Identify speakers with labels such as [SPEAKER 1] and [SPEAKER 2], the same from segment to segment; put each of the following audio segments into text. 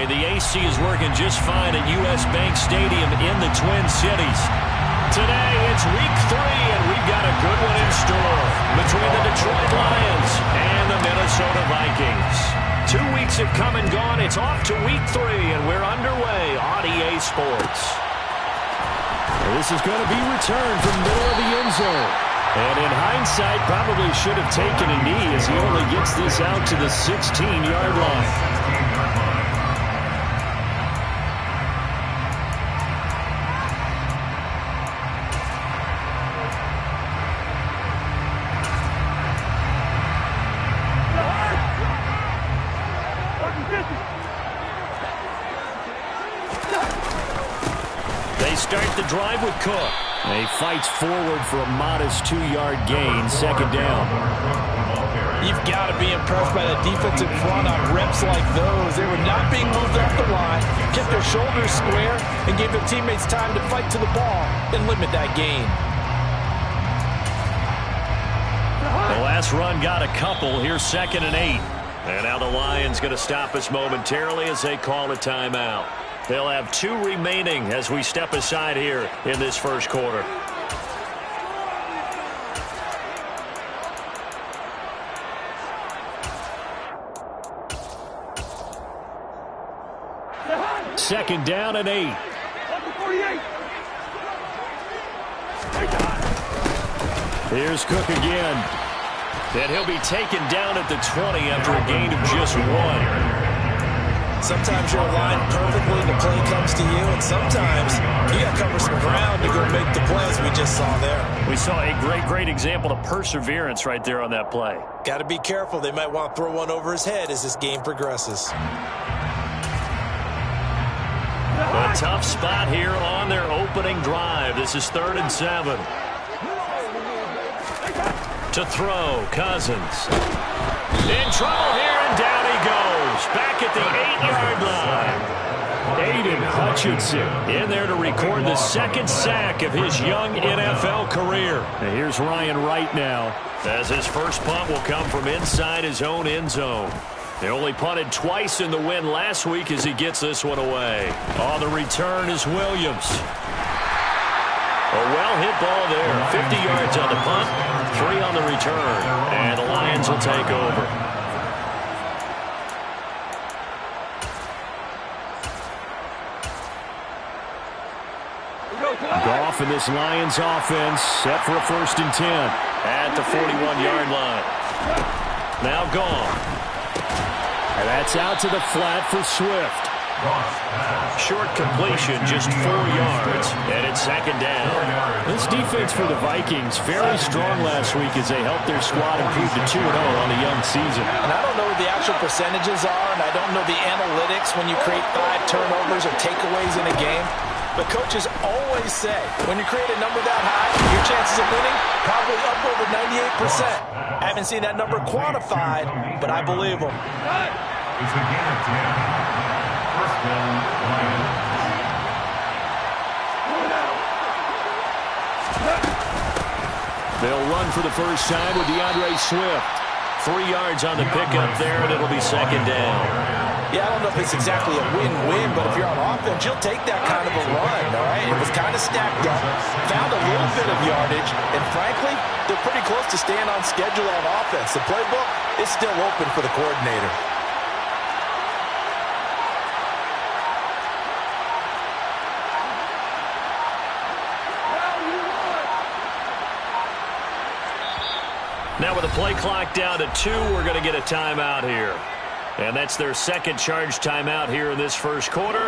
[SPEAKER 1] Hey, the AC is working just fine at U.S. Bank Stadium in the Twin Cities. Today, it's week 3, and we've got a good one in store between the Detroit Lions and the Minnesota Vikings. 2 weeks have come and gone. It's off to week 3, and we're underway on EA Sports.
[SPEAKER 2] This is going to be returned from middle of the end zone. And in hindsight, probably should have taken a knee as he only gets this out to the 16-yard line.
[SPEAKER 1] Start the drive with Cook.
[SPEAKER 2] He fights forward for a modest 2-yard gain, second down.
[SPEAKER 3] You've got to be impressed by the defensive front on reps like those. They were not being moved off the line, kept their shoulders square, and gave their teammates time to fight to the ball and limit that gain.
[SPEAKER 1] The last run got a couple. Here's 2nd and 8. And now the Lions going to stop us momentarily as they call a timeout. They'll have 2 remaining as we step aside here in this first quarter.
[SPEAKER 2] Second down and 8. Here's Cook again.
[SPEAKER 1] And he'll be taken down at the 20 after a gain of just 1.
[SPEAKER 3] Sometimes you're aligned perfectly and the play comes to you, and sometimes you got to cover some ground to go make the plays we just saw there.
[SPEAKER 1] We saw a great example of perseverance right there on that play.
[SPEAKER 3] Got to be careful. They might want to throw one over his head as this game progresses.
[SPEAKER 1] A tough spot here on their opening drive. This is 3rd and 7. To throw, Cousins. In trouble here, and down he goes. Back at the 8-yard line.
[SPEAKER 2] Aiden Hutchinson
[SPEAKER 1] in there to record the 2nd sack of his young NFL career.
[SPEAKER 2] And here's Ryan Wright now,
[SPEAKER 1] as his first punt will come from inside his own end zone. They only punted twice in the win last week as he gets this one away. On the return is Williams. A well-hit ball there. 50 yards on the punt, 3 on the return. And the Lions will take over.
[SPEAKER 2] Goff and this Lions offense set for a 1st and 10.
[SPEAKER 1] At the 41-yard line. Now gone.
[SPEAKER 2] And that's out to the flat for Swift.
[SPEAKER 1] Short completion, just 4 yards, and it's 2nd down.
[SPEAKER 2] This defense for the Vikings, very strong last week as they helped their squad improve to 2-0 on the young season.
[SPEAKER 3] And I don't know what the actual percentages are, and I don't know the analytics when you create 5 turnovers or takeaways in a game. But coaches always say, when you create a number that high, your chances of winning probably up over 98%. I haven't seen that number quantified, but I believe them.
[SPEAKER 4] It's a gain of 10. First down, Lions.
[SPEAKER 2] They'll run for the first time with DeAndre Swift.
[SPEAKER 1] 3 yards on the pickup there, and it'll be 2nd down.
[SPEAKER 3] Yeah, I don't know if it's exactly a win-win, but if you're on offense, you'll take that kind of a run, all right? It was kind of stacked up, found a little bit of yardage, and frankly, they're pretty close to staying on schedule on offense. The playbook is still open for the coordinator.
[SPEAKER 1] Now with the play clock down to 2, we're going to get a timeout here. And that's their 2nd charge timeout here in this first quarter.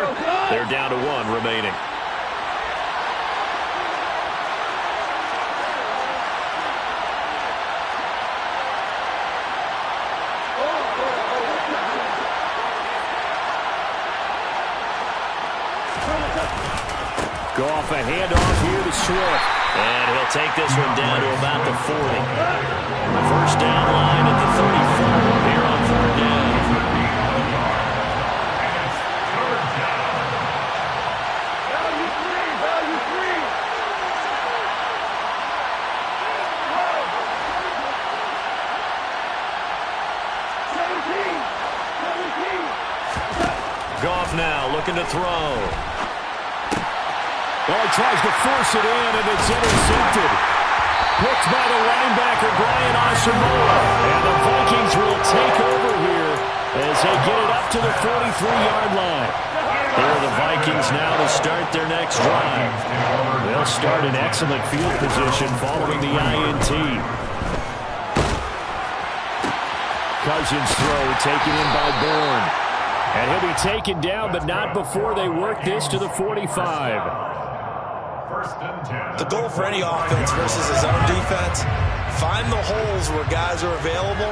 [SPEAKER 1] They're down to 1 remaining.
[SPEAKER 2] Goff a handoff here to Swift.
[SPEAKER 1] And he'll take this one down to about the 40. First down line at the 34 here on 4th down. Goff now looking to throw.
[SPEAKER 2] Well, he tries to force it in, and it's intercepted. Picked by the linebacker, Brian Asamoah. And the Vikings will take over here as they get it up to the 43-yard line. Here are the Vikings now to start their next drive. They'll start in excellent field position following the INT. Cousins throw taken in by Bourne. And he'll be taken down, but not before they work this to the 45.
[SPEAKER 3] The goal for any offense versus his own defense, find the holes where guys are available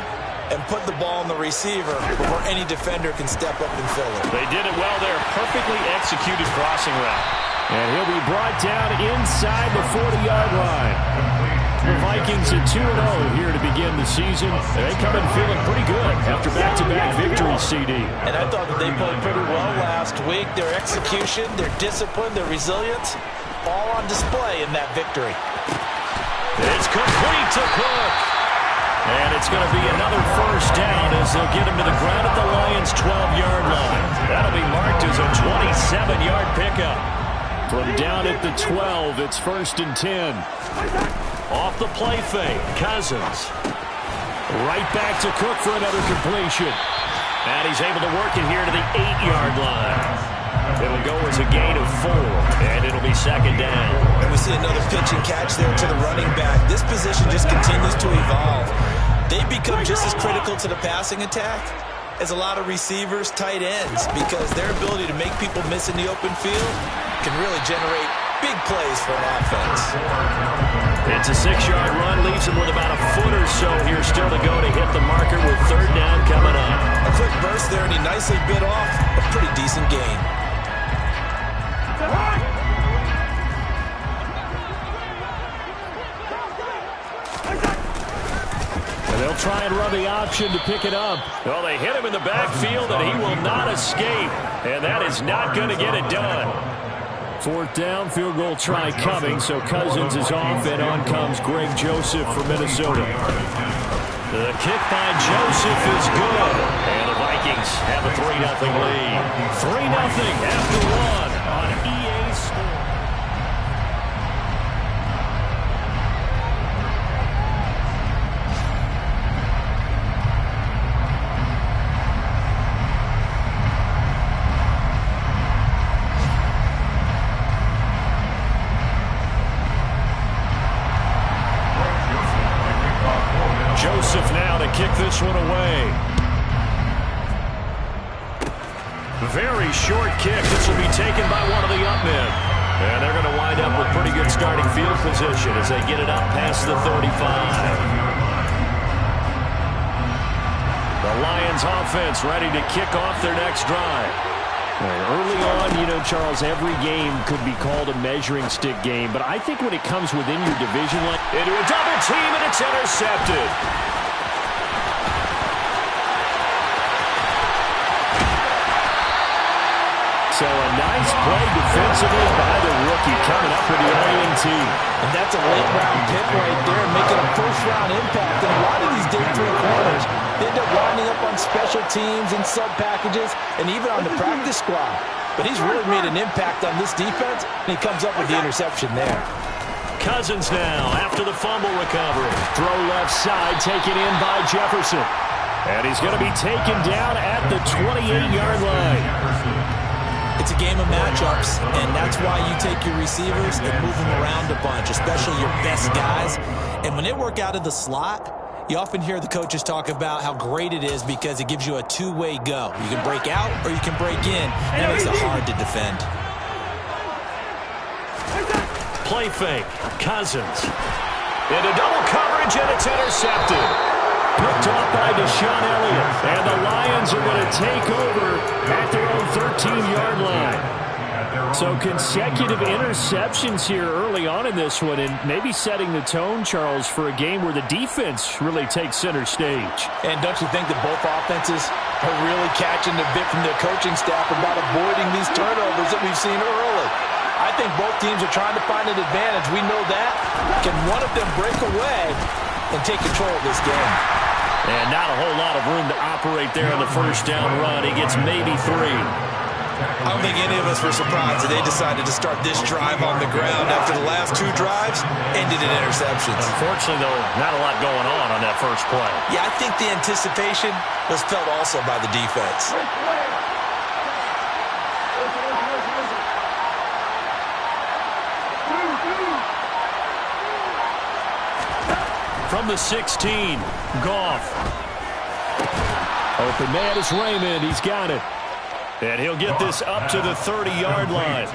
[SPEAKER 3] and put the ball in the receiver before any defender can step up and fill it.
[SPEAKER 1] They did it well there. Perfectly executed crossing route.
[SPEAKER 2] And he'll be brought down inside the 40-yard line. The Vikings at 2-0 here to begin the season. They come in feeling pretty good after back-to-back victories, CD.
[SPEAKER 3] And I thought that they played pretty well last week. Their execution, their discipline, their resilience, all on display in that victory.
[SPEAKER 1] It's complete to Cook. And it's going to be another first down as they'll get him to the ground at the Lions' 12-yard line. That'll be marked as a 27-yard pickup.
[SPEAKER 2] From down at the 12, it's 1st and 10.
[SPEAKER 1] Off the play fake, Cousins.
[SPEAKER 2] Right back to Cook for another completion.
[SPEAKER 1] And he's able to work it here to the 8-yard line. It'll go as a gain of 4, and it'll be 2nd down.
[SPEAKER 3] And we see another pitch and catch there to the running back. This position just continues to evolve. They become just as critical to the passing attack as a lot of receivers, tight ends, because their ability to make people miss in the open field can really generate big plays for an offense.
[SPEAKER 1] It's a 6-yard run, leaves him with about a foot or so here still to go to hit the marker with 3rd down coming up.
[SPEAKER 3] A quick burst there, and he nicely bit off a pretty decent gain.
[SPEAKER 2] And they'll try and run the option to pick it up.
[SPEAKER 1] Well, they hit him in the backfield, and he will not escape. And that is not going to get it done.
[SPEAKER 2] 4th down, field goal try coming, so Cousins is off, and on comes Greg Joseph from Minnesota.
[SPEAKER 1] The kick by Joseph is good. And the Vikings have a 3-0 lead. 3-0 after 1 on EA Sports. Joseph now to kick this one away. Very short kick. This will be taken by one of the up men. And they're going to wind up with pretty good starting field position as they get it up past the 35. The Lions offense ready to kick off their next drive.
[SPEAKER 2] Early on, you know, Charles, every game could be called a measuring stick game, but I think when it comes within your division, like
[SPEAKER 1] into a double team, and it's intercepted.
[SPEAKER 2] So a nice play defensively by the rookie coming up with the INT.
[SPEAKER 3] And that's a late-round pick right there, making a first-round impact. And a lot of these day 3 corners, they end up winding up on special teams and sub-packages and even on the practice squad. But he's really made an impact on this defense, and he comes up with the interception there.
[SPEAKER 1] Cousins now after the fumble recovery.
[SPEAKER 2] Throw left side, taken in by Jefferson. And he's going to be taken down at the 28-yard line.
[SPEAKER 3] It's a game of matchups, and that's why you take your receivers and move them around a bunch, especially your best guys. And when they work out of the slot, you often hear the coaches talk about how great it is because it gives you a two-way go. You can break out or you can break in, and it makes it hard to defend.
[SPEAKER 1] Play fake, Cousins. Into double coverage, and it's intercepted.
[SPEAKER 2] Picked off by Deshaun Elliott. And the Lions are going to take over at their own 13-yard line. So consecutive interceptions here early on in this one, and maybe setting the tone, Charles, for a game where the defense really takes center stage.
[SPEAKER 3] And don't you think that both offenses are really catching the bit from their coaching staff about avoiding these turnovers that we've seen early? I think both teams are trying to find an advantage. We know that. Can one of them break away and take control of this game?
[SPEAKER 1] And not a whole lot of room to operate there on the first down run. He gets maybe 3.
[SPEAKER 3] I don't think any of us were surprised that they decided to start this drive on the ground after the last 2 drives ended in interceptions.
[SPEAKER 2] Unfortunately, though, not a lot going on that first play.
[SPEAKER 3] Yeah, I think the anticipation was felt also by the defense.
[SPEAKER 2] From the 16, Goff. Open man is Raymond. He's got it. And he'll get this up to the 30-yard line.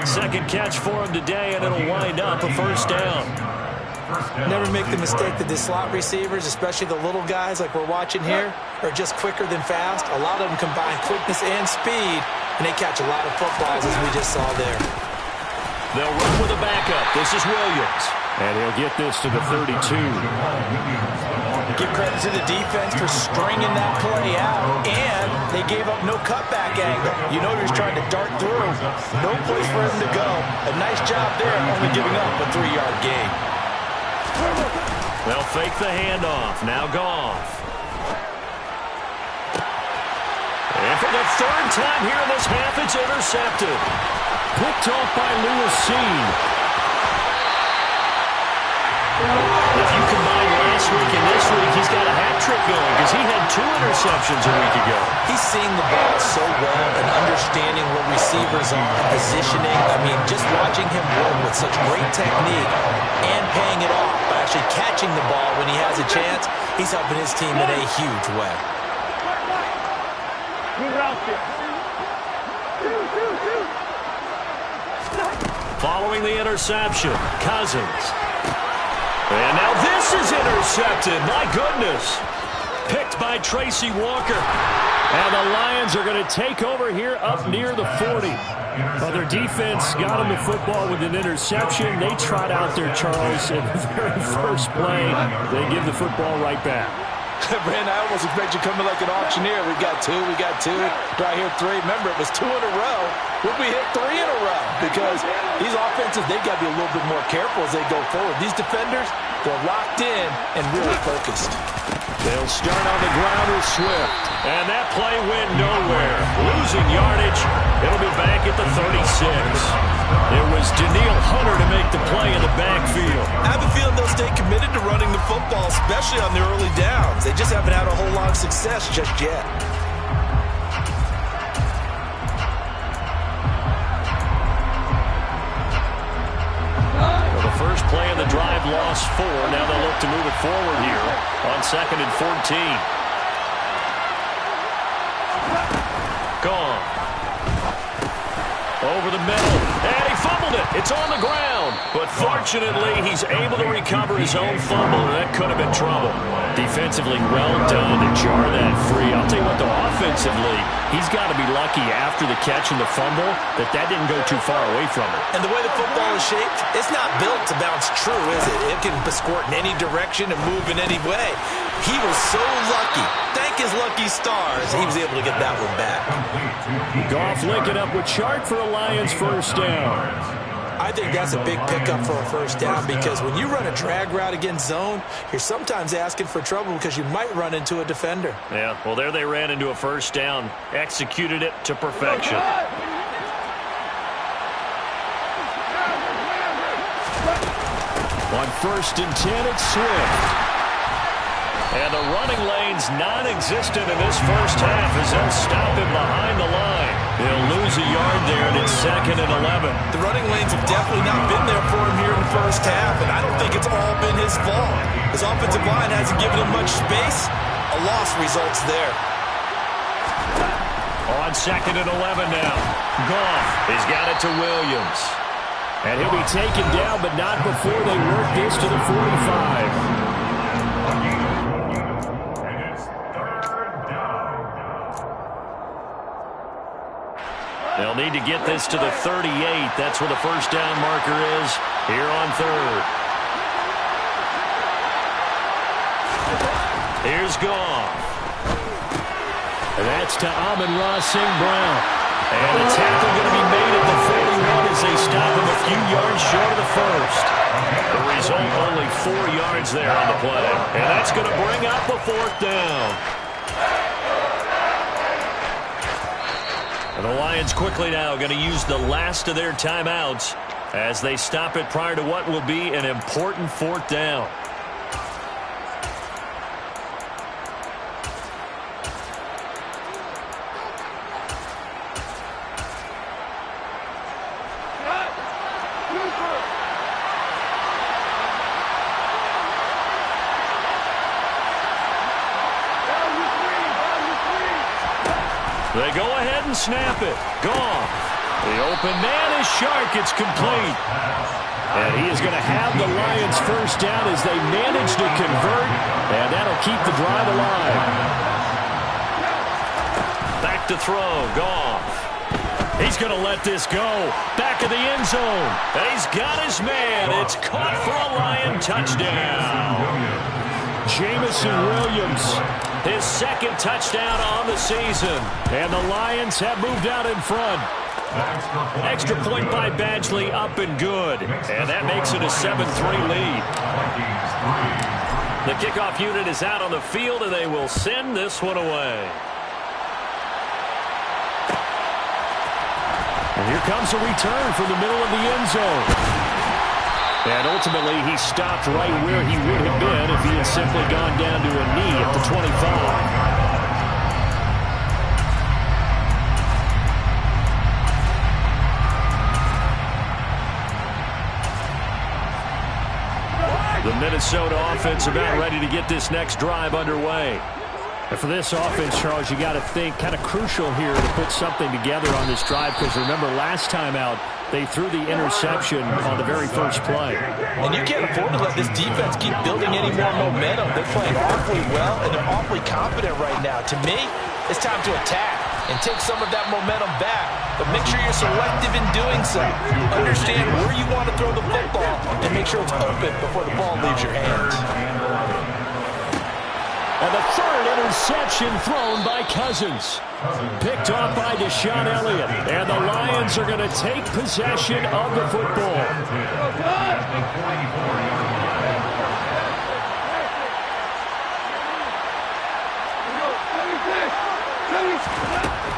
[SPEAKER 2] Second catch for him today, and it'll wind up a first down.
[SPEAKER 3] Never make the mistake that the slot receivers, especially the little guys like we're watching here, are just quicker than fast. A lot of them combine quickness and speed, and they catch a lot of footballs, as we just saw there.
[SPEAKER 2] They'll run with a backup. This is Williams. And he'll get this to the 32.
[SPEAKER 3] Give credit to the defense for stringing that play out, and they gave up no cutback angle. You know he was trying to dart through. No place for him to go. A nice job there, only giving up a 3-yard gain.
[SPEAKER 2] They'll fake the handoff. Now Goff. And for the 3rd time here in this half, it's intercepted. Picked off by Lewis Seen. If you combine last week and this week, he's got a hat trick going because he had 2 interceptions a week ago.
[SPEAKER 3] He's seeing the ball so well and understanding where receivers are, positioning. I mean, just watching him work with such great technique and paying it off by actually catching the ball when he has a chance, he's helping his team in a huge way.
[SPEAKER 2] Following the interception, Cousins. And now this is intercepted. My goodness. Picked by Tracy Walker. And the Lions are going to take over here up near the 40. Well, their defense got them the football with an interception. They trot out there, Charles, in the very first play. They give the football right back.
[SPEAKER 3] Brandon, I almost expect you coming like an auctioneer. We got 2, we got 2. Do I hear 3? Remember, it was 2 in a row. Would we hit 3 in a row? Because these offenses, they got to be a little bit more careful as they go forward. These defenders, they're locked in and really focused.
[SPEAKER 2] They'll start on the ground with Swift. And that play went nowhere. Losing yardage. It'll be back at the 36. It was Danielle Hunter to make the play in the backfield.
[SPEAKER 3] I have a feeling they'll stay committed to running the football, especially on the early downs. They just haven't had a whole lot of success just yet.
[SPEAKER 2] Well, the first play of the drive lost 4. Now they'll look to move it forward here on 2nd and 14. Gone. Over the middle, and he fumbled it. It's on the ground. But fortunately, he's able to recover his own fumble, and that could have been trouble. Defensively, well done to jar that free. I'll tell you what, though, offensively, he's got to be lucky after the catch and the fumble that didn't go too far away from him.
[SPEAKER 3] And the way the football is shaped, it's not built to bounce true, is it? It can squirt in any direction and move in any way. He was so lucky. Thank his lucky stars, he was able to get that one back.
[SPEAKER 2] Goff linking up with Chart for a Lions first down.
[SPEAKER 3] I think that's a big pickup for a first down because when you run a drag route against zone, you're sometimes asking for trouble because you might run into a defender.
[SPEAKER 2] Yeah, well, there they ran into a first down. Executed it to perfection. On 1st and 10, it's Swift. And the running lane's non-existent in this first half as they'll stop him behind the line. He'll lose a yard there, and it's 2nd and 11.
[SPEAKER 3] The running lanes have definitely not been there for him here in the first half, and I don't think it's all been his fault. His offensive line hasn't given him much space. A loss results there.
[SPEAKER 2] On 2nd and 11 now. Goff. He's got it to Williams. And he'll be taken down, but not before they work this to the 45. They'll need to get this to the 38. That's where the first down marker is here on 3rd. Here's Goff. And that's to Amon-Ra St. Brown. And a tackle going to be made at the 41 as they stop him a few yards short of the first. The result, only 4 yards there on the play. And that's going to bring up a 4th down.
[SPEAKER 1] And the Lions quickly now going to use the last of their timeouts as they stop it prior to what will be an important fourth down.
[SPEAKER 2] They go ahead and snap it. Gone. The open man is Shark. It's complete. And he is going to have the Lions first down as they manage to convert. And that'll keep the drive alive.
[SPEAKER 1] Back to throw. Goff.
[SPEAKER 2] He's going to let this go. Back of the end zone.
[SPEAKER 1] And he's got his man. It's caught for a Lion touchdown.
[SPEAKER 2] Jamison Williams.
[SPEAKER 1] His second touchdown on the season.
[SPEAKER 2] And the Lions have moved out in front.
[SPEAKER 1] Extra point by Badgley, up and good. And that makes it a 7-3 lead. The kickoff unit is out on the field, and they will send this one away.
[SPEAKER 2] And here comes a return from the middle of the end zone. And ultimately, he stopped right where he would have been if he had simply gone down to a knee at the 25.
[SPEAKER 1] The Minnesota offense about ready to get this next drive underway.
[SPEAKER 2] And for this offense, Charles, you got to think kind of crucial here to put something together on this drive, because remember last time out, they threw the interception on the very first play.
[SPEAKER 3] And you can't afford to let this defense keep building any more momentum. They're playing awfully well, and they're awfully confident right now. To me, it's time to attack and take some of that momentum back. But make sure you're selective in doing so. Understand where you want to throw the football and make sure it's open before the ball leaves your hands.
[SPEAKER 2] And the third interception thrown by Cousins. Picked off by Deshaun Elliott. And the Lions are going to take possession of the football.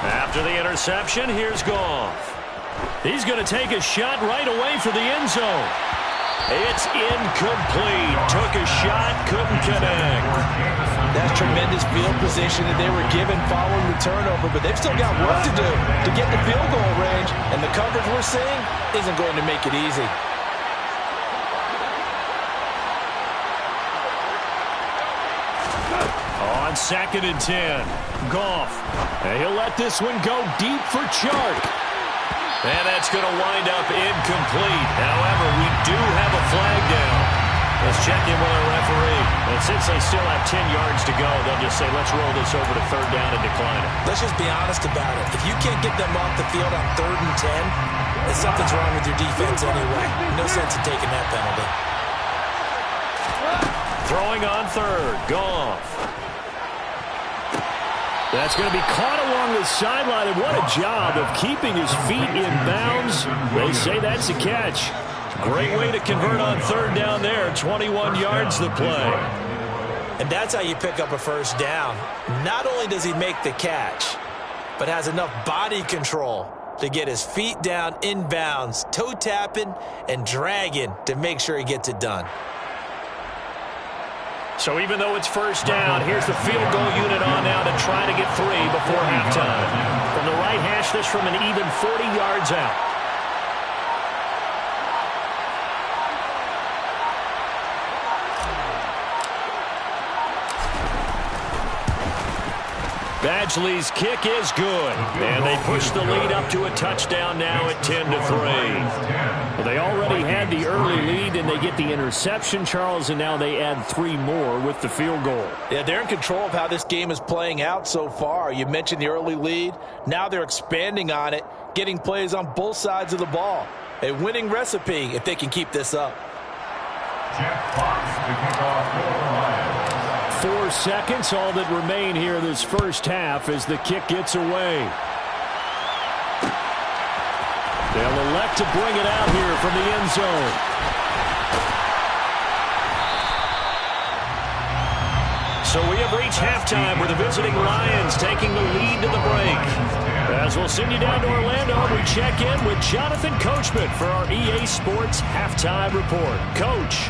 [SPEAKER 1] After the interception, here's Goff.
[SPEAKER 2] He's going to take a shot right away for the end zone.
[SPEAKER 1] It's incomplete. Took a shot, couldn't connect.
[SPEAKER 3] That's tremendous field position that they were given following the turnover, but they've still got work to do to get the field goal range, and the coverage we're seeing isn't going to make it easy.
[SPEAKER 2] On 2nd and 10, Goff. And he'll let this one go deep for Chark.
[SPEAKER 1] And that's going to wind up incomplete. However, we do have a flag down. Let's check in with our referee. And since they still have 10 yards to go, they'll just say, let's roll this over to 3rd down and decline it.
[SPEAKER 3] Let's just be honest about it. If you can't get them off the field on 3rd and 10, then something's wrong with your defense anyway. No sense in taking that penalty.
[SPEAKER 1] Throwing on 3rd. Goff.
[SPEAKER 2] That's going to be caught along the sideline, and what a job of keeping his feet in bounds. They say that's a catch.
[SPEAKER 1] Great way to convert on 3rd down there. 21 yards the play.
[SPEAKER 3] And that's how you pick up a first down. Not only does he make the catch, but has enough body control to get his feet down in bounds, toe tapping and dragging to make sure he gets it done.
[SPEAKER 1] So even though it's first down, here's the field goal unit on now to try to get 3 before halftime. From the right hash, this from an even 40 yards out. Badgley's kick is good. And they push the lead up to a touchdown now at 10-3.
[SPEAKER 2] Well, they already had the early lead, and they get the interception, Charles, and now they add 3 more with the field goal.
[SPEAKER 3] Yeah, they're in control of how this game is playing out so far. You mentioned the early lead. Now they're expanding on it, getting plays on both sides of the ball. A winning recipe if they can keep this up.
[SPEAKER 2] 4 seconds, all that remain here this first half as the kick gets away. They'll elect to bring it out here from the end zone.
[SPEAKER 1] So we have reached halftime with the visiting Lions taking the lead to the break. As we'll send you down to Orlando, we check in with Jonathan Coachman for our EA Sports Halftime Report. Coach.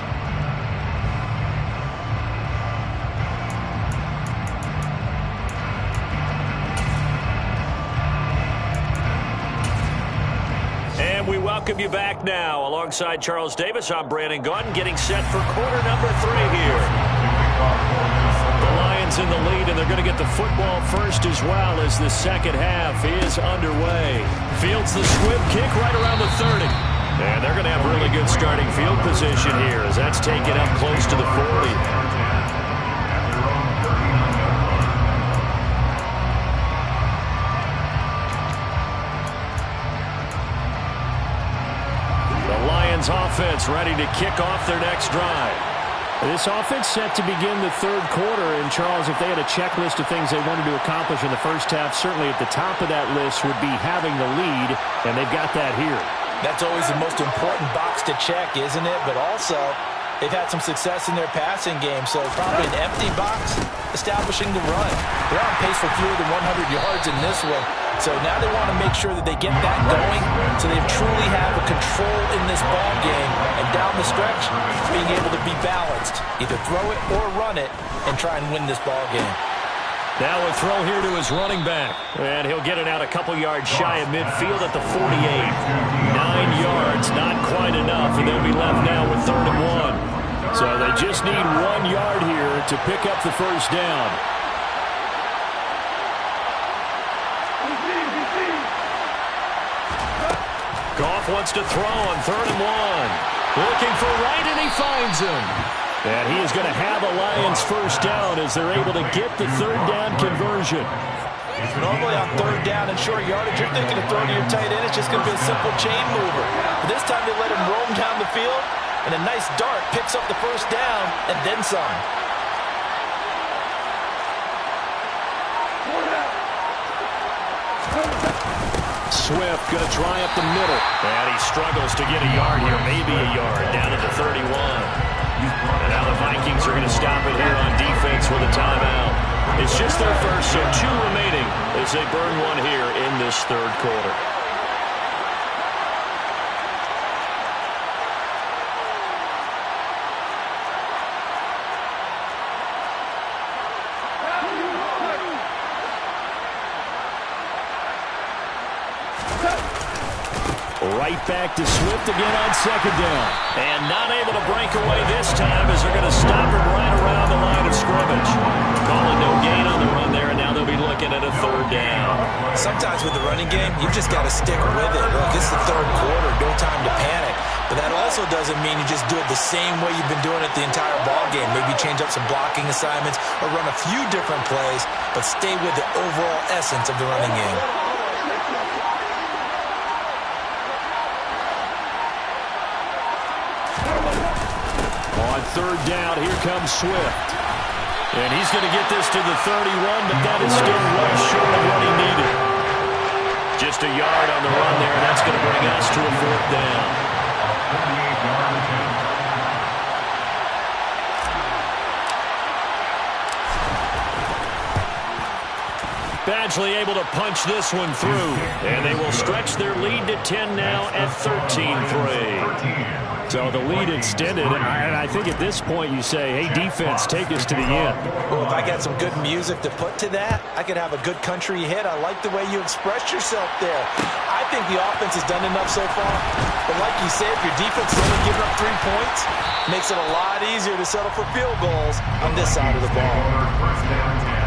[SPEAKER 1] And we welcome you back now. Alongside Charles Davis, I'm Brandon Gaudin, getting set for quarter number 3 here. The Lions in the lead, and they're going to get the football first as well as the second half is underway. Fields the squib kick right around the 30. And they're going to have really good starting field position here as that's taken up close to the 40. Offense ready to kick off their next drive.
[SPEAKER 2] This offense set to begin the third quarter. And, Charles, if they had a checklist of things they wanted to accomplish in the first half, certainly at the top of that list would be having the lead, and they've got that here.
[SPEAKER 3] That's always the most important box to check, isn't it? But also, they've had some success in their passing game, so probably an empty box establishing the run. They're on pace for fewer than 100 yards in this one. So now they want to make sure that they get that going so they truly have a control in this ball game. And down the stretch, being able to be balanced. Either throw it or run it and try and win this ball game.
[SPEAKER 1] Now a throw here to his running back. And he'll get it out a couple yards shy of midfield at the 48. 9 yards, not quite enough, and they'll be left now with 3rd and 1.
[SPEAKER 2] So they just need 1 yard here to pick up the first down.
[SPEAKER 1] Goff wants to throw on 3rd and 1. Looking for right, and he finds him.
[SPEAKER 2] And he is going to have a Lions first down as they're able to get the 3rd down conversion.
[SPEAKER 3] Normally on 3rd down and short yardage, you're thinking of throwing to your tight end. It's just going to be a simple chain mover. But this time they let him roam down the field, and a nice dart picks up the first down and then some.
[SPEAKER 1] Swift going to try up the middle. And he struggles to get a yard here, maybe a yard, down at the 31. And now the Vikings are going to stop it here on defense with a timeout. It's just their first, so 2 remaining as they burn one here in this third quarter.
[SPEAKER 2] Right back to Swift again on 2nd down.
[SPEAKER 1] And not able to break away this time as they're going to stop him right around the line of scrimmage. Calling no gain on the run there, and now they'll be looking at a 3rd down.
[SPEAKER 3] Sometimes with the running game, you just got to stick with it. Look, it's the third quarter, no time to panic. But that also doesn't mean you just do it the same way you've been doing it the entire ball game. Maybe change up some blocking assignments or run a few different plays, but stay with the overall essence of the running game.
[SPEAKER 2] On 3rd down, here comes Swift.
[SPEAKER 1] And he's going to get this to the 31, but that is still well short of what he needed. Just a yard on the run there, and that's going to bring us to a 4th down. Badgley able to punch this one through, and they will stretch their lead to 10 now at 13-3.
[SPEAKER 2] So the lead extended, and I think at this point you say, hey, defense, take us to the end.
[SPEAKER 3] Well, if I got some good music to put to that, I could have a good country hit. I like the way you expressed yourself there. I think the offense has done enough so far. But like you said, if your defense is only giving up 3 points, it makes it a lot easier to settle for field goals on this side of the ball.
[SPEAKER 4] First down 10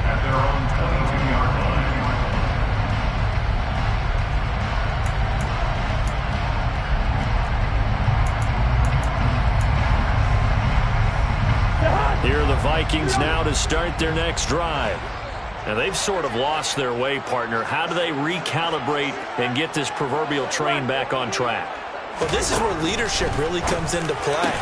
[SPEAKER 4] at their own 22-yard line.
[SPEAKER 1] Here are the Vikings now to start their next drive. Now, they've sort of lost their way, partner. How do they recalibrate and get this proverbial train back on track?
[SPEAKER 3] Well, this is where leadership really comes into play.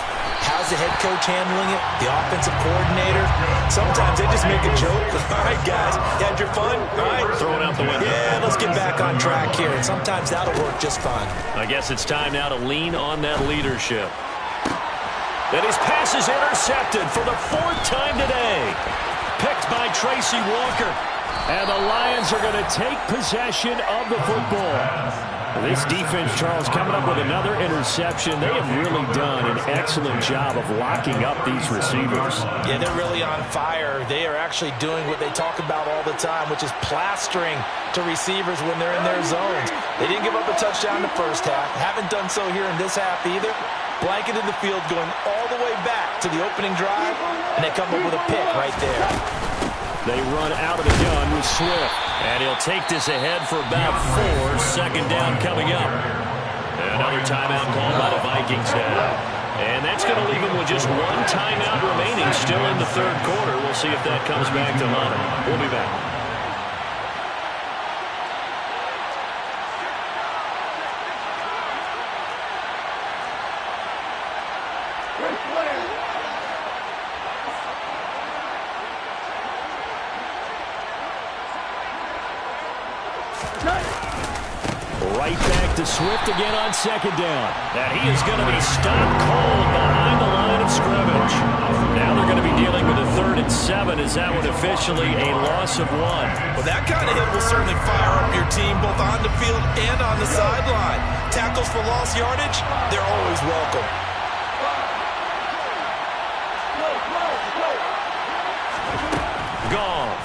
[SPEAKER 3] How's the head coach handling it? The offensive coordinator? Sometimes they just make a joke. All right, guys, you had your fun? All right.
[SPEAKER 1] Throw it out the window.
[SPEAKER 3] Yeah, let's get back on track here. And sometimes that'll work just fine.
[SPEAKER 1] I guess it's time now to lean on that leadership. And his pass is intercepted for the 4th time today. Picked by Tracy Walker.
[SPEAKER 2] And the Lions are going to take possession of the football. This defense, Charles, coming up with another interception. They have really done an excellent job of locking up these receivers.
[SPEAKER 3] Yeah, they're really on fire. They are actually doing what they talk about all the time, which is plastering to receivers when they're in their zones. They didn't give up a touchdown in the first half. Haven't done so here in this half either. Blanketed the field going all the way back to the opening drive, and they come up with a pick right there.
[SPEAKER 2] They run out of the gun with Swift.
[SPEAKER 1] And he'll take this ahead for about 4. Second down coming up. Another timeout called by the Vikings now. And that's going to leave him with just 1 timeout remaining still in the 3rd quarter. We'll see if that comes back to haunt him. We'll be back.
[SPEAKER 2] Right back to Swift again on 2nd down.
[SPEAKER 1] And he is going to be stopped cold behind the line of scrimmage. Now they're going to be dealing with a 3rd and 7 as that one officially a loss of 1.
[SPEAKER 3] Well, that kind of hit will certainly fire up your team both on the field and on the sideline. Tackles for lost yardage, they're always welcome.
[SPEAKER 1] Goff.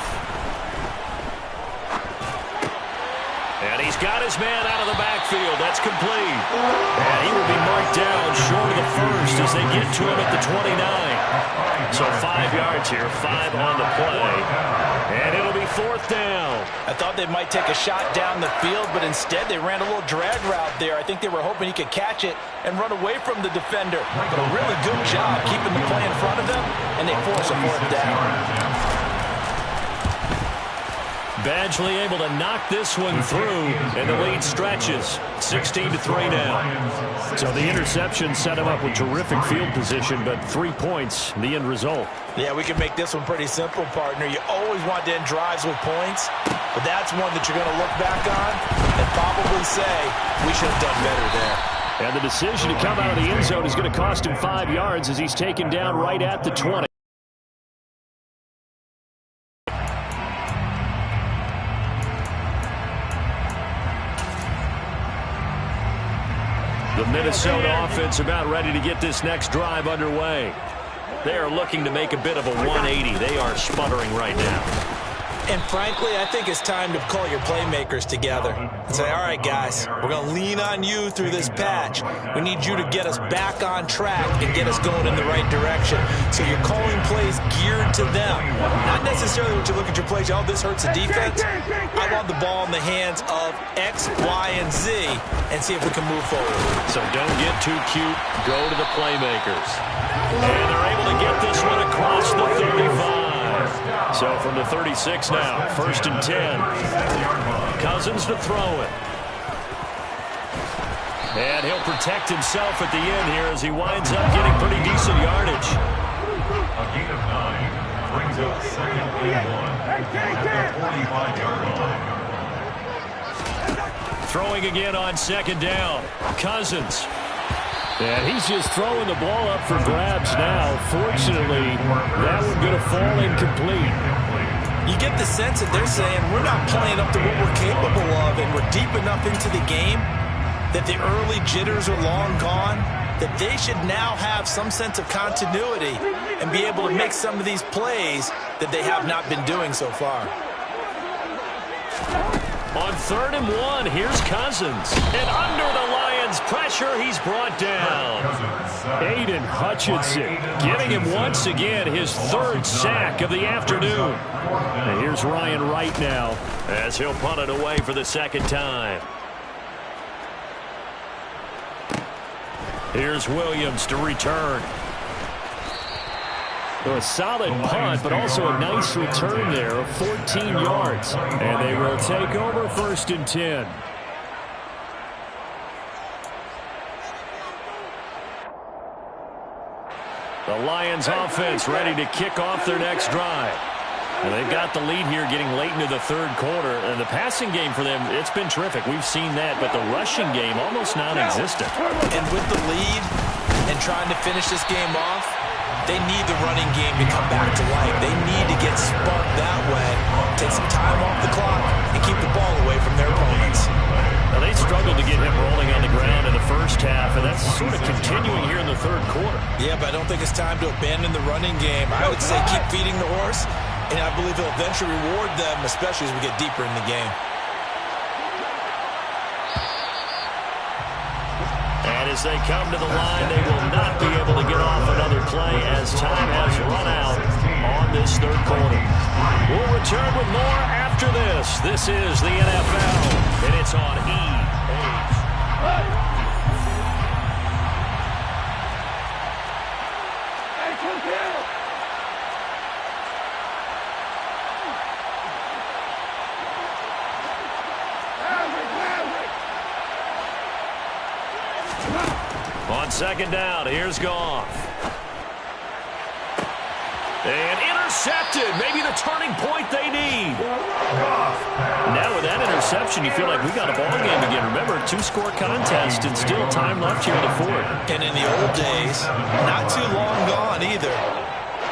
[SPEAKER 1] And he's got his man out of the backfield. That's complete. And he will be marked down short of the 1st as they get to him at the 29. So 5 yards here, 5 on the play. And it'll be 4th down.
[SPEAKER 3] I thought they might take a shot down the field, but instead they ran a little drag route there. I think they were hoping he could catch it and run away from the defender. But a really good job keeping the play in front of them, and they force a 4th down.
[SPEAKER 1] Badgley able to knock this one through, and the lead stretches. 16-3 now.
[SPEAKER 2] So the interception set him up with terrific field position, but 3 points, the end result.
[SPEAKER 3] Yeah, we can make this one pretty simple, partner. You always want to end drives with points, but that's one that you're going to look back on and probably say, we should have done better there.
[SPEAKER 2] And the decision to come out of the end zone is going to cost him 5 yards as he's taken down right at the 20.
[SPEAKER 1] The Minnesota offense about ready to get this next drive underway. They are looking to make a bit of a 180. They are sputtering right now.
[SPEAKER 3] And frankly, I think it's time to call your playmakers together and say, all right, guys, we're going to lean on you through this patch. We need you to get us back on track and get us going in the right direction. So you're calling plays geared to them. Not necessarily when you look at your plays, oh, this hurts the defense. I want the ball in the hands of X, Y, and Z and see if we can move forward.
[SPEAKER 1] So don't get too cute. Go to the playmakers. And they're able to get this one across the 35. So from the 36 now, 1st and 10. Cousins to throw it. And he'll protect himself at the end here as he winds up getting pretty decent yardage.
[SPEAKER 4] A gain of 9 brings up 2nd and 1 at the 45-yard line.
[SPEAKER 1] Throwing again on 2nd down. Cousins.
[SPEAKER 2] And he's just throwing the ball up for grabs now. Fortunately, that one's going to fall incomplete.
[SPEAKER 3] You get the sense that they're saying we're not playing up to what we're capable of, and we're deep enough into the game that the early jitters are long gone, that they should now have some sense of continuity and be able to make some of these plays that they have not been doing so far.
[SPEAKER 1] On 3rd and 1, here's Cousins. And under the Lions' pressure, he's brought down.
[SPEAKER 2] Aiden Hutchinson giving him once again his 3rd sack of the afternoon. And here's Ryan Wright now
[SPEAKER 1] as he'll punt it away for the 2nd time. Here's Williams to return.
[SPEAKER 2] So a solid punt, but also a nice return there of 14 yards. And they will take over 1st and 10.
[SPEAKER 1] The Lions offense ready to kick off their next drive. And they've got the lead here getting late into the 3rd quarter. And the passing game for them, it's been terrific. We've seen that, but the rushing game almost non-existent.
[SPEAKER 3] And with the lead, and trying to finish this game off, they need the running game to come back to life. They need to get sparked that way, take some time off the clock, and keep the ball away from their opponents.
[SPEAKER 2] Now, they struggled to get him rolling on the ground in the first half, and that's sort of continuing here in the third quarter.
[SPEAKER 3] Yeah, but I don't think it's time to abandon the running game. I would say keep feeding the horse, and I believe he'll eventually reward them, especially as we get deeper in the game.
[SPEAKER 2] And as they come to the line, they will not be able to get off another play as time has run out on this third quarter. We'll return with more after this. This is the NFL, and it's on EA. On second down, here's Goff. And intercepted. Maybe the turning point they need. Now with that interception, you feel like we got a ball game again. Remember, 2-score contest and still time left here in the fourth.
[SPEAKER 3] And in the old days, not too long gone either.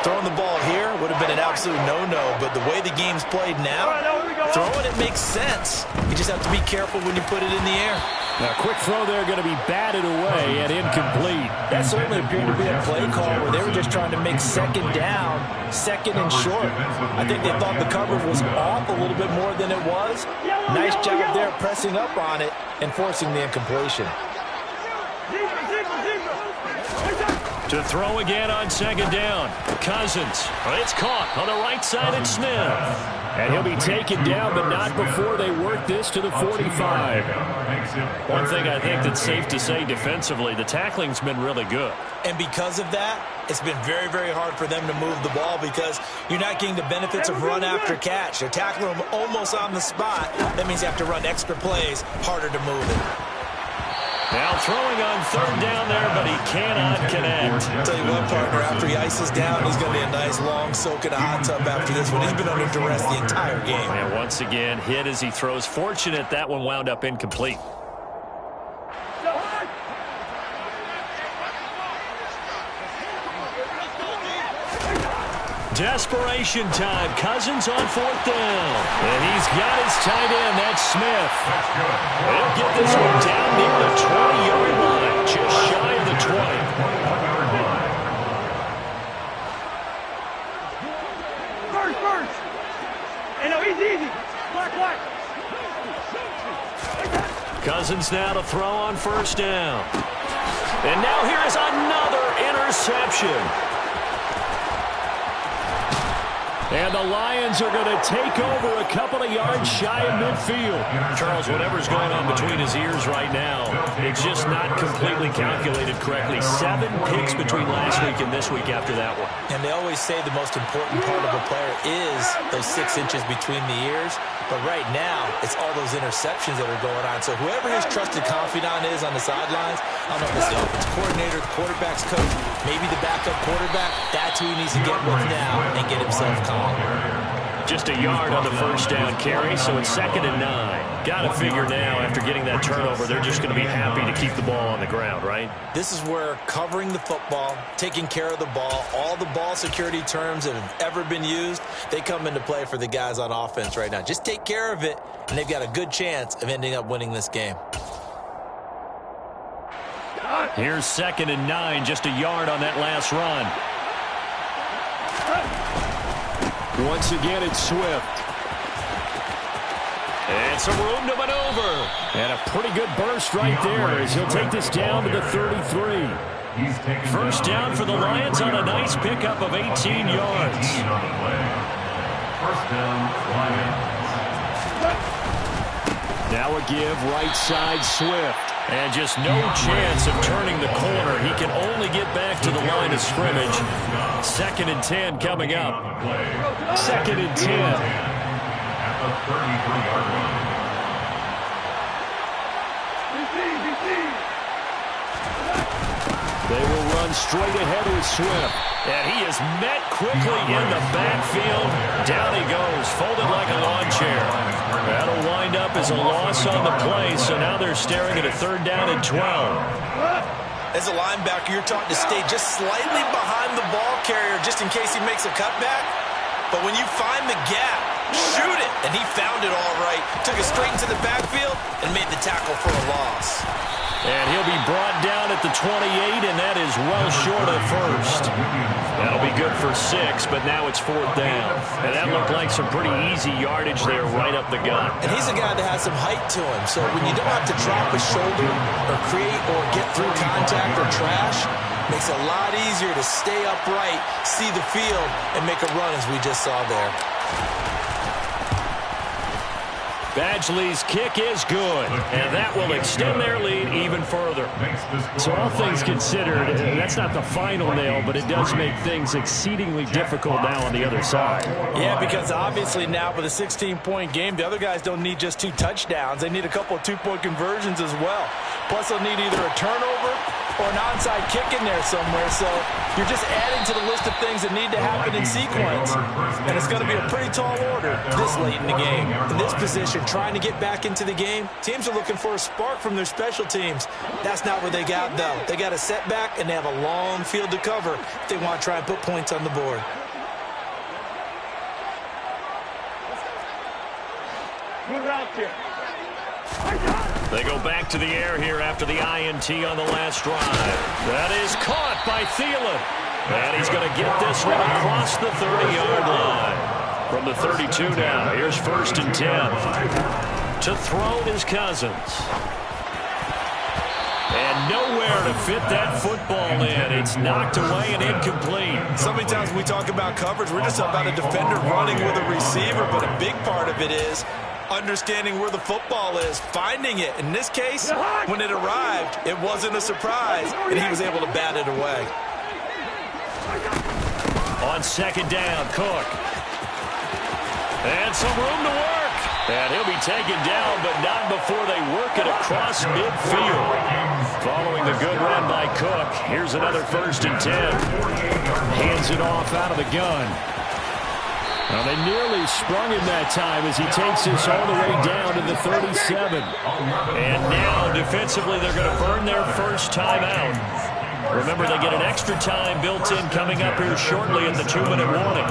[SPEAKER 3] Throwing the ball here would have been an absolute no-no, but the way the game's played now, throwing it makes sense. You just have to be careful when you put it in the air.
[SPEAKER 2] Now, quick throw there going to be batted away and incomplete.
[SPEAKER 3] That certainly appeared to be a play call where they were just trying to make second down, second and short. I think they thought the coverage was off a little bit more than it was. Nice job there pressing up on it and forcing the incompletion.
[SPEAKER 2] To throw again on second down. Cousins. It's caught on the right side at Smith. And he'll be taken down, but not before they work this to the 45. One thing I think that's safe to say defensively, the tackling's been really good.
[SPEAKER 3] And because of that, it's been very, very hard for them to move the ball because you're not getting the benefits of run after catch. They're tackling them almost on the spot. That means you have to run extra plays, harder to move it.
[SPEAKER 2] Now throwing on third down there, but he cannot connect.
[SPEAKER 3] I'll tell you what, partner, after he ices down, he's going to be a nice long soak in a hot tub after this one. He's been under duress the entire game.
[SPEAKER 2] And once again, hit as he throws. Fortunate that one wound up incomplete. Desperation time. Cousins on fourth down. And he's got his tight end. That's Smith. They'll get this one down near the 20-yard line. Just shy of the 20.
[SPEAKER 5] First. Hey, no, easy. Black.
[SPEAKER 2] Cousins now to throw on first down. And now here is another interception. And the Lions are going to take over a couple of yards shy of midfield. Charles, whatever's going on between his ears right now, it's just not completely calculated correctly. 7 picks between last week and this week after that one.
[SPEAKER 3] And they always say the most important part of a player is those 6 inches between the ears. But right now, it's all those interceptions that are going on. So whoever his trusted confidant is on the sidelines, I don't know if it's the offensive coordinator, the quarterback's coach, maybe the backup quarterback, that's who he needs to get with now and get himself calm.
[SPEAKER 2] Just a yard on the first down carry, so it's 2nd and 9. Got to figure now, after getting that turnover, they're just going to be happy to keep the ball on the ground, right?
[SPEAKER 3] This is where covering the football, taking care of the ball, all the ball security terms that have ever been used, they come into play for the guys on offense right now. Just take care of it, and they've got a good chance of ending up winning this game.
[SPEAKER 2] Here's 2nd and 9, just a yard on that last run. Once again, it's Swift. And some room to maneuver. And a pretty good burst right there as he'll take this down to the 33. First down for the Lions on a nice pickup of 18 yards.
[SPEAKER 4] First down, Lions.
[SPEAKER 2] Now a give, right side Swift. And just no chance of turning the corner. He can only get back to the line of scrimmage. 2nd and 10 coming up. 2nd and 10.
[SPEAKER 4] At the 33-yard line.
[SPEAKER 2] They will run straight ahead with Swift. And he is met quickly in the backfield. Down he goes, folded like a lawn chair. That'll wind up as a loss on the play, so now they're staring at a 3rd down and 12.
[SPEAKER 3] As a linebacker, you're taught to stay just slightly behind the ball carrier just in case he makes a cutback. But when you find the gap, shoot it. And he found it all right. Took it straight into the backfield and made the tackle for a loss.
[SPEAKER 1] And he'll be brought down at the 28, and that is well short of first. That'll be good for 6, but now it's 4th down. And that looked like some pretty easy yardage there right up the gut.
[SPEAKER 3] And he's a guy that has some height to him, so when you don't have to drop a shoulder or create or get through contact or trash, makes it a lot easier to stay upright, see the field, and make a run as we just saw there.
[SPEAKER 1] Badgley's kick is good, and that will extend their lead even further.
[SPEAKER 2] So all things considered, that's not the final nail, but it does make things exceedingly difficult now on the other side.
[SPEAKER 3] Yeah, because obviously now with a 16-point game, the other guys don't need just 2 touchdowns. They need a couple of 2-point conversions as well. Plus, they'll need either a turnover or an onside kick in there somewhere. So you're just adding to the list of things that need to happen in sequence. And it's going to be a pretty tall order this late in the game. In this position, trying to get back into the game, teams are looking for a spark from their special teams. That's not what they got, though. They got a setback, and they have a long field to cover if they want to try and put points on the board.
[SPEAKER 5] Move out there.
[SPEAKER 1] They go back to the air here after the INT on the last drive. That is caught by Thielen. And he's going to get this one across the 30-yard line. From the 32 now, here's 1st and 10. To throw is Cousins. And nowhere to fit that football in. It's knocked away and incomplete.
[SPEAKER 3] So many times when we talk about coverage, we're just about a defender running with a receiver, but a big part of it is understanding where the football is, finding it. In this case, when it arrived, it wasn't a surprise, and he was able to bat it away.
[SPEAKER 1] On 2nd down, Cook. And some room to work. And he'll be taken down, but not before they work it across midfield. Following the good run by Cook, here's another 1st and 10. Hands it off out of the gun.
[SPEAKER 2] Well, they nearly sprung him that time as he takes this all the way down to the 37.
[SPEAKER 1] And now, defensively, they're going to burn their first timeout. Remember, they get an extra time built in coming up here shortly at the 2-minute warning.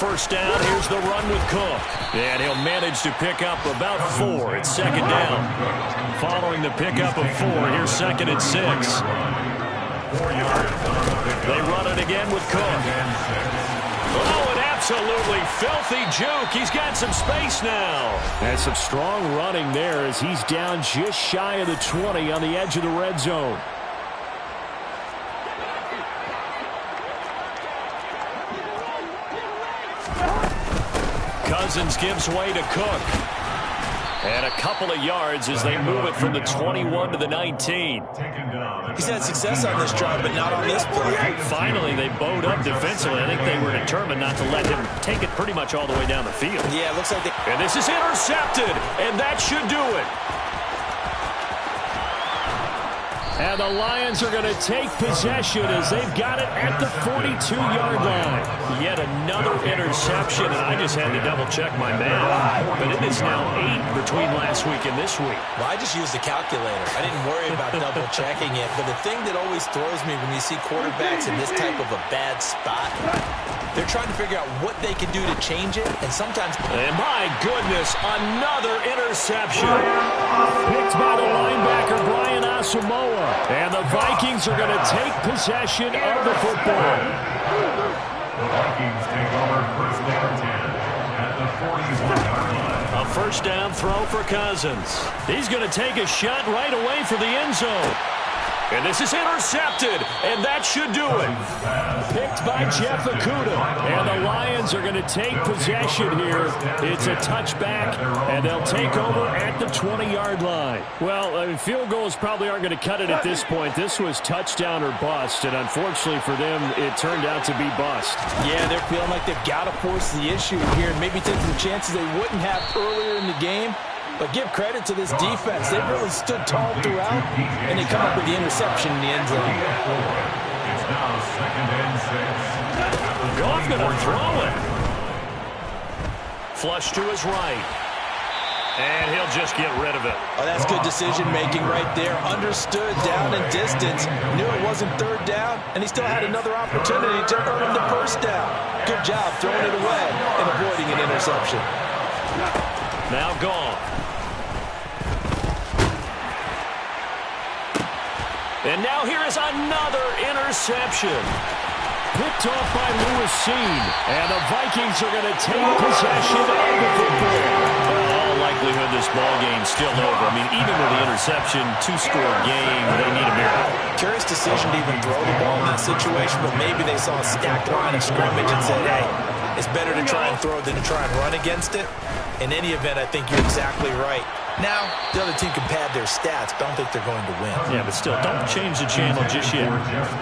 [SPEAKER 1] First down, here's the run with Cook. And he'll manage to pick up about 4. It's 2nd down. Following the pickup of 4, here's 2nd and 6. They run it again with Cook. Oh, an absolutely filthy juke. He's got some space now.
[SPEAKER 2] And some strong running there as he's down just shy of the 20 on the edge of the red zone.
[SPEAKER 1] Cousins gives way to Cook. And a couple of yards as they move it from the 21 to the 19.
[SPEAKER 3] He's had success on this drive, but not on this play.
[SPEAKER 1] Finally, they bowed up defensively. I think they were determined not to let him take it pretty much all the way down the field.
[SPEAKER 3] Yeah, it looks like they...
[SPEAKER 1] And this is intercepted, and that should do it.
[SPEAKER 2] And the Lions are going to take possession as they've got it at the 42-yard line.
[SPEAKER 1] Yet another interception, and I just had to double-check my math. But it is now 8 between last week and this week.
[SPEAKER 3] Well, I just used the calculator. I didn't worry about double-checking it. But the thing that always throws me when you see quarterbacks in this type of a bad spot, they're trying to figure out what they can do to change it. And sometimes...
[SPEAKER 1] And my goodness, another interception.
[SPEAKER 2] Picked by the linebacker, Brian Asamoah. And the Vikings are going to take possession of the football.
[SPEAKER 4] The Vikings take over 1st and 10 at the 41-yard line.
[SPEAKER 1] A 1st down throw for Cousins. He's going to take a shot right away for the end zone. And this is intercepted, and that should do it.
[SPEAKER 2] Picked by Jeff Okudah. And the Lions are going to take possession here. It's a touchback, and they'll take over at the 20-yard line. Well, I mean, field goals probably aren't going to cut it at this point. This was touchdown or bust, and unfortunately for them, it turned out to be bust.
[SPEAKER 3] Yeah, they're feeling like they've got to force the issue here and maybe take some chances they wouldn't have earlier in the game. But give credit to this defense. They've really stood tall throughout, and they come up with the interception in the end zone.
[SPEAKER 4] It's now 2nd and 6.
[SPEAKER 1] Goff going to throw it. Flush to his right. And he'll just get rid of it.
[SPEAKER 3] Oh, that's good decision-making right there. Understood down and distance. Knew it wasn't 3rd down, and he still had another opportunity to earn the 1st down. Good job throwing it away and avoiding an interception.
[SPEAKER 1] Now Goff. And now here is another interception. Picked off by Lewis Seen. And the Vikings are going to take possession of the football. In all likelihood, this ball game's still over. I mean, even with the interception, 2-score game, they need a miracle.
[SPEAKER 3] Curious decision to even throw the ball in that situation, but maybe they saw a stacked line of scrimmage and said, hey, it's better to try and throw than to try and run against it. In any event, I think you're exactly right. Now, the other team can pad their stats, but I don't think they're going to win.
[SPEAKER 1] Yeah, but still, don't change the channel just yet.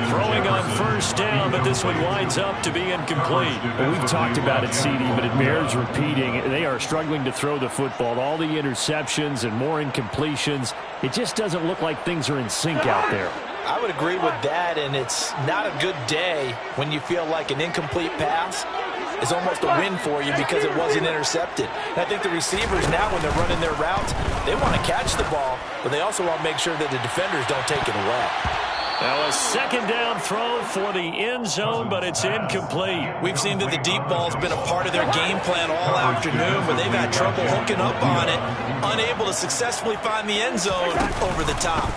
[SPEAKER 1] Throwing on 1st down, but this one winds up to be incomplete.
[SPEAKER 2] Well, we've talked about it, CD, but it bears repeating. They are struggling to throw the football. All the interceptions and more incompletions. It just doesn't look like things are in sync out there.
[SPEAKER 3] I would agree with that, and it's not a good day when you feel like an incomplete pass is almost a win for you because it wasn't intercepted. And I think the receivers now, when they're running their routes, they want to catch the ball, but they also want to make sure that the defenders don't take it away.
[SPEAKER 1] Now a 2nd down throw for the end zone, but it's incomplete.
[SPEAKER 3] We've seen that the deep ball's been a part of their game plan all afternoon, but they've had trouble hooking up on it, unable to successfully find the end zone over the top.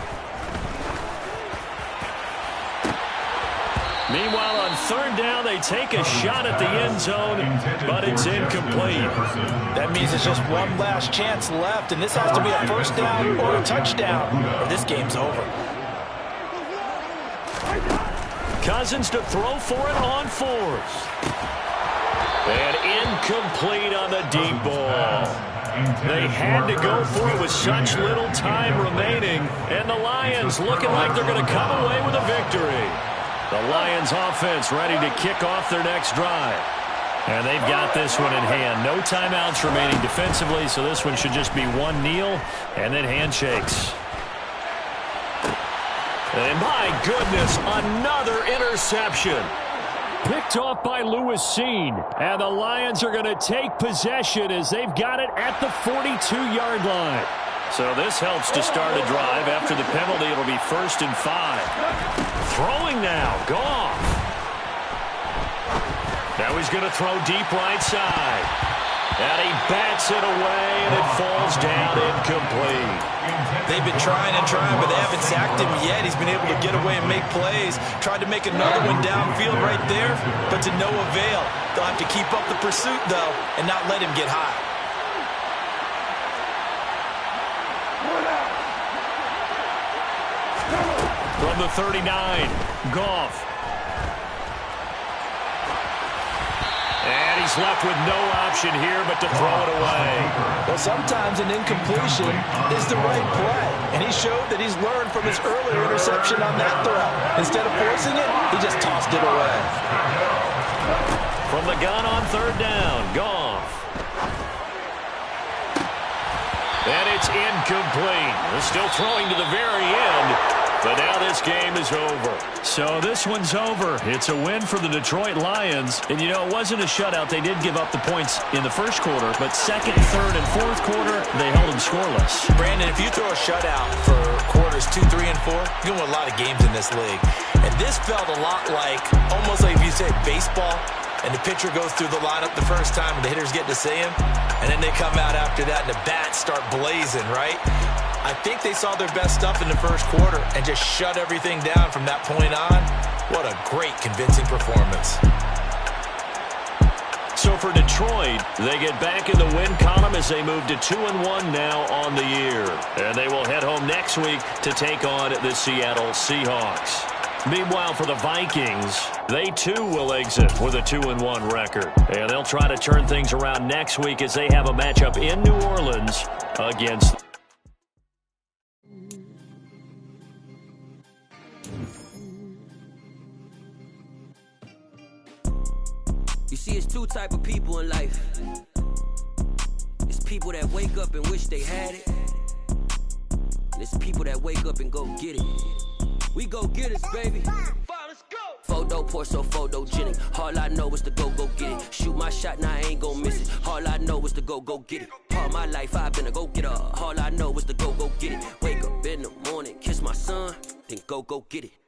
[SPEAKER 1] Meanwhile, on 3rd down, they take a shot at the end zone, but it's incomplete.
[SPEAKER 3] That means it's just one last chance left, and this has to be a 1st down or a touchdown, or this game's over.
[SPEAKER 1] Cousins to throw for it on 4th. And incomplete on the deep ball. They had to go for it with such little time remaining, and the Lions looking like they're going to come away with a victory. The Lions offense ready to kick off their next drive. And they've got this one in hand. No timeouts remaining defensively, so this one should just be one kneel and then handshakes. And my goodness, another interception. Picked off by Lewis Seen. And the Lions are going to take possession as they've got it at the 42-yard line. So this helps to start a drive. After the penalty, it'll be 1st and 5. Throwing now, Goff. Now he's going to throw deep right side. And he bats it away, and it falls down incomplete.
[SPEAKER 3] They've been trying and trying, but they haven't sacked him yet. He's been able to get away and make plays. Tried to make another one downfield right there, but to no avail. They'll have to keep up the pursuit, though, and not let him get high.
[SPEAKER 1] From the 39, Goff. And he's left with no option here but to throw it away.
[SPEAKER 3] Well, sometimes an incompletion is the right play, and he showed that he's learned from his earlier interception on that throw. Instead of forcing it, he just tossed it away.
[SPEAKER 1] From the gun on 3rd down, Goff. And it's incomplete. They're still throwing to the very end. But now this game is over. So this one's over. It's a win for the Detroit Lions. And, you know, it wasn't a shutout. They did give up the points in the 1st quarter. But 2nd, 3rd, and 4th quarter, they held them scoreless.
[SPEAKER 3] Brandon, if you throw a shutout for quarters 2, 3, and 4, you're going to win a lot of games in this league. And this felt a lot like, almost like if you say baseball, and the pitcher goes through the lineup the first time and the hitters get to see him, and then they come out after that and the bats start blazing, right? I think they saw their best stuff in the 1st quarter and just shut everything down from that point on. What a great, convincing performance.
[SPEAKER 1] So for Detroit, they get back in the win column as they move to 2-1 now on the year. And they will head home next week to take on the Seattle Seahawks. Meanwhile, for the Vikings, they too will exit with a 2-1 record. And they'll try to turn things around next week as they have a matchup in New Orleans against...
[SPEAKER 6] You see, it's two type of people in life. It's people that wake up and wish they had it. And it's people that wake up and go get it. We go get it, baby. Let's go. Photo poor, so photogenic. All I know is to go get it. Shoot my shot, now I ain't gon' miss it. All I know is to go get it. All my life I've been a go-getter. All I know is to go get it. Wake up in the morning, kiss my son, then go get it.